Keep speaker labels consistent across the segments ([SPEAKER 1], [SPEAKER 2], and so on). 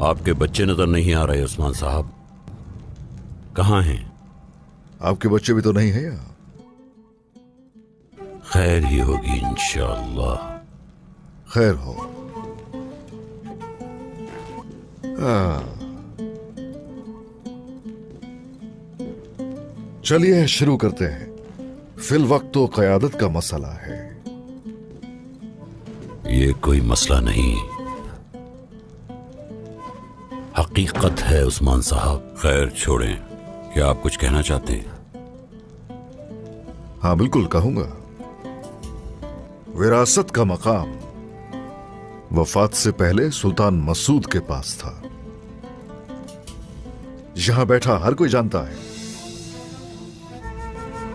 [SPEAKER 1] आपके बच्चे नजर नहीं आ रहे उस्मान साहब, कहाँ हैं?
[SPEAKER 2] आपके बच्चे भी तो नहीं है यहाँ।
[SPEAKER 1] खैर ही होगी इंशाअल्लाह।
[SPEAKER 2] खैर हो। चलिए शुरू करते हैं। फिल वक्त तो क़यादत का मसला है।
[SPEAKER 1] ये कोई मसला नहीं, हकीकत है उस्मान साहब। खैर छोड़ें, क्या आप कुछ कहना चाहते हैं?
[SPEAKER 2] हाँ बिल्कुल कहूंगा। विरासत का मकाम वफात से पहले सुल्तान मसूद के पास था। यहां बैठा हर कोई जानता है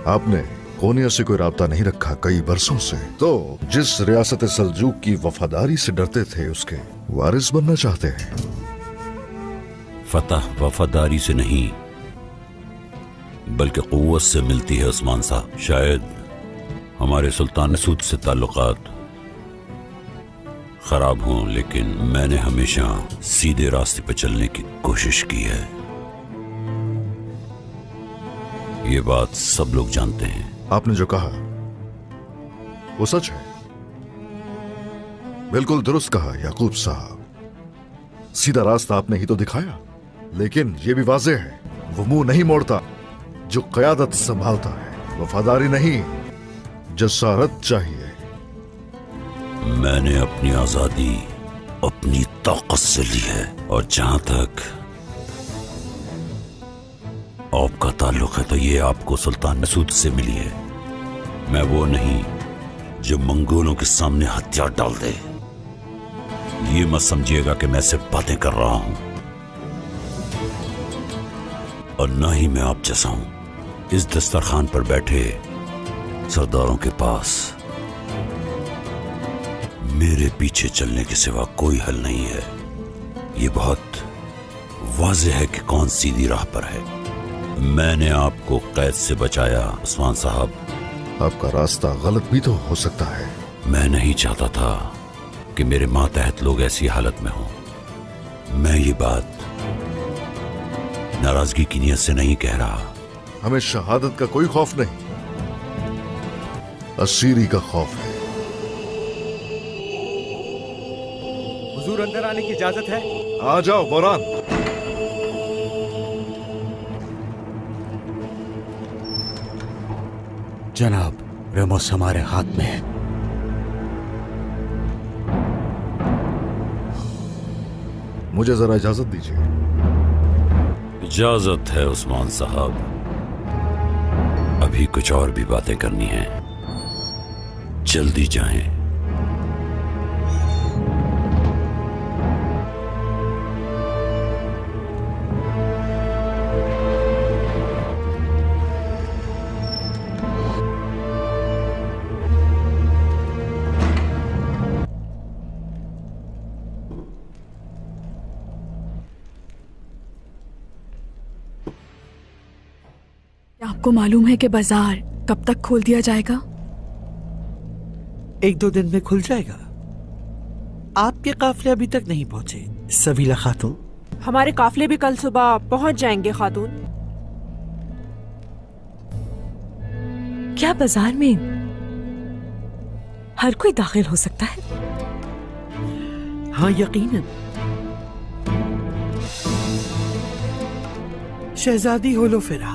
[SPEAKER 2] आपने कोनिया से कोई राब्ता नहीं रखा कई बरसों से, तो जिस रियासत सल्जूक की वफादारी से डरते थे उसके वारिस बनना चाहते हैं।
[SPEAKER 1] फतह वफादारी से नहीं बल्कि कुव्वत से मिलती है उस्मान साहब। शायद हमारे सुल्तान मसूद से ताल्लुकात खराब हों, लेकिन मैंने हमेशा सीधे रास्ते पर चलने की कोशिश की है। ये बात सब लोग जानते हैं।
[SPEAKER 2] आपने जो कहा वो सच है, बिल्कुल दुरुस्त कहा याकूब साहब। सीधा रास्ता आपने ही तो दिखाया, लेकिन यह भी वाज़ेह है वो मुंह नहीं मोड़ता जो क़यादत संभालता है। वफादारी नहीं, जसारत चाहिए।
[SPEAKER 1] मैंने अपनी आजादी अपनी ताकत से ली है, और जहां तक आपका ताल्लुक है तो ये आपको सुल्तान मसूद से मिली है। मैं वो नहीं जो मंगोलों के सामने हथियार डाल दे। ये मत समझिएगा कि मैं सिर्फ बातें कर रहा हूं, और ना ही मैं आप जैसा हूं। इस दस्तरखान पर बैठे सरदारों के पास मेरे पीछे चलने के सिवा कोई हल नहीं है। ये बहुत वाज़ेह है कि कौन सीधी राह पर है। मैंने आपको कैद से बचाया उस्मान साहब।
[SPEAKER 2] आपका रास्ता गलत भी तो हो सकता है।
[SPEAKER 1] मैं नहीं चाहता था कि मेरे मातहत लोग ऐसी हालत में हों। मैं ये बात नाराजगी की नीयत से नहीं कह रहा।
[SPEAKER 2] हमें शहादत का कोई खौफ नहीं, असीरी का खौफ है।
[SPEAKER 3] हुजूर अंदर आने की इजाजत है?
[SPEAKER 2] आ जाओ बोरान।
[SPEAKER 3] जनाब, रेमोस हमारे हाथ में है।
[SPEAKER 2] मुझे जरा इजाजत दीजिए।
[SPEAKER 1] इजाजत है उस्मान साहब, अभी कुछ और भी बातें करनी है। जल्दी जाएं।
[SPEAKER 4] आपको मालूम है कि बाजार कब तक खोल दिया जाएगा?
[SPEAKER 5] 1-2 दिन में खुल जाएगा। आपके काफले अभी तक नहीं पहुंचे सबीला खातून।
[SPEAKER 6] हमारे काफले भी कल सुबह पहुंच जाएंगे खातून।
[SPEAKER 4] क्या बाजार में हर कोई दाखिल हो सकता है?
[SPEAKER 5] हाँ यकीनन। शहजादी होलोफेरा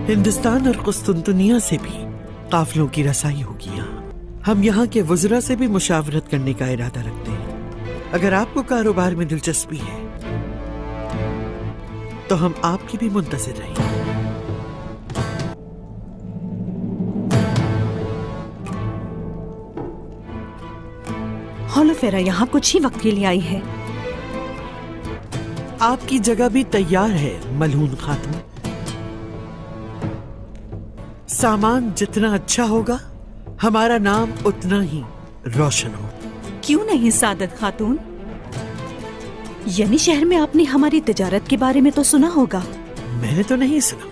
[SPEAKER 5] हिंदुस्तान और कुस्तुनतुनिया से भी काफलों की रसाई होगी यहाँ। हम यहाँ के वज़रा से भी मुशावरत करने का इरादा रखते हैं। अगर आपको कारोबार में दिलचस्पी है तो हम आपकी भी मुंतज़िर रहेंगे।
[SPEAKER 7] होलोफेरा यहाँ कुछ ही वक्त के लिए आई है।
[SPEAKER 5] आपकी जगह भी तैयार है मलहून खातून। सामान जितना अच्छा होगा हमारा नाम उतना ही रोशन हो।
[SPEAKER 7] क्यों नहीं सादत खातून? यानी शहर में आपने हमारी तिजारत के बारे में तो सुना होगा।
[SPEAKER 5] मैंने तो नहीं सुना।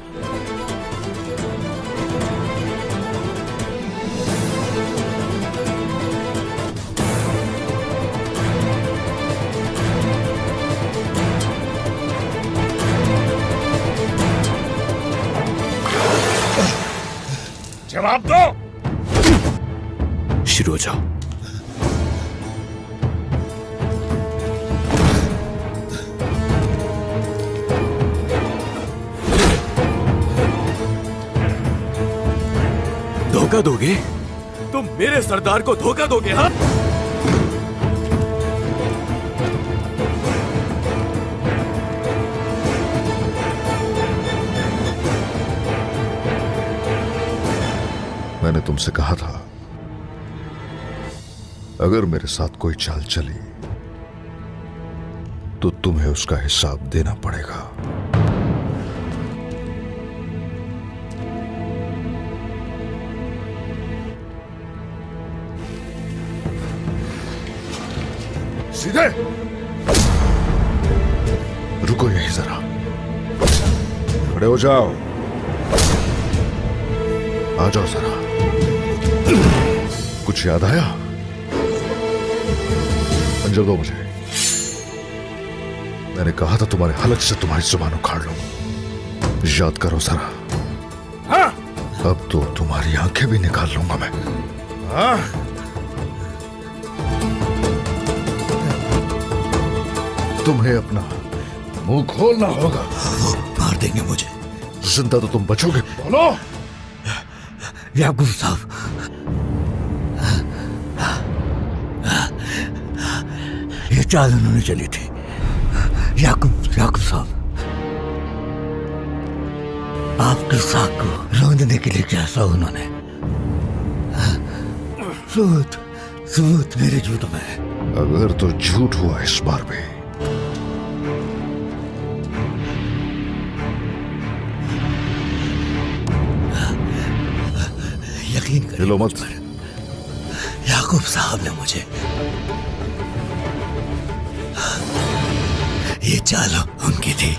[SPEAKER 2] जवाब दो।
[SPEAKER 8] शुरू हो जाओ। धोखा दोगे? तुम मेरे सरदार को धोखा दोगे? हाँ,
[SPEAKER 2] मैंने तुमसे कहा था अगर मेरे साथ कोई चाल चली तो तुम्हें उसका हिसाब देना पड़ेगा। सीधे रुको यहीं जरा, खड़े हो जाओ, आ जाओ जरा। कुछ याद आया? अंजल दो मुझे। मैंने कहा था तुम्हारे हलक से तुम्हारी जुबान उखाड़ लूं। याद करो जरा। हाँ? अब तो तुम्हारी आंखें भी निकाल लूंगा मैं। हाँ? तुम्हें अपना मुंह खोलना होगा।
[SPEAKER 8] वो मार देंगे मुझे।
[SPEAKER 2] जिंदा तो तुम बचोगे। बोलो।
[SPEAKER 8] याकूब साहब, ये चाल उन्होंने चली थी। याकूब साहब, आपकी साख को रौंदने के लिए क्या सा उन्होंने। सबूत मेरे जूतों में है।
[SPEAKER 2] अगर तो झूठ हुआ इस बार भी,
[SPEAKER 8] यकीन करिए
[SPEAKER 2] हिलो मत।
[SPEAKER 8] याकूब साहब ने मुझे ये चाल उनकी थी।